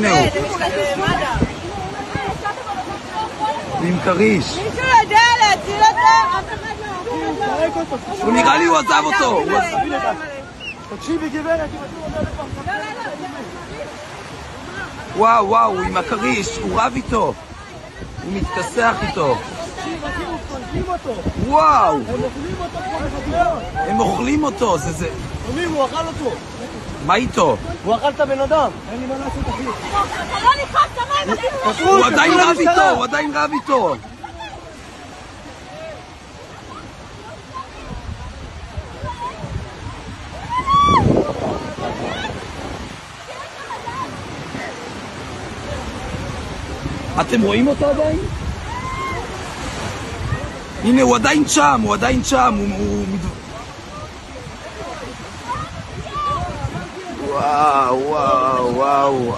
הנה הוא. עם כריש. מישהו יודע להציל אותו? אף אחד לא. הוא נראה לי הוא עזב אותו. תקשיבי גברת, וואו, וואו, הוא עם הכריש, הוא רב איתו. הוא מתכסח איתו. וואו! הם אוכלים אותו, זה... הוא אכל אותו. מה איתו? הוא אכל את הבן אדם. אין לי מה לעשות, אחי. אתה לא נכנס למים, הוא עדיין רב איתו, הוא עדיין רב איתו. אתם רואים אותו עדיין? הנה, הוא עדיין שם, הוא עדיין שם, וואו, וואו, וואו.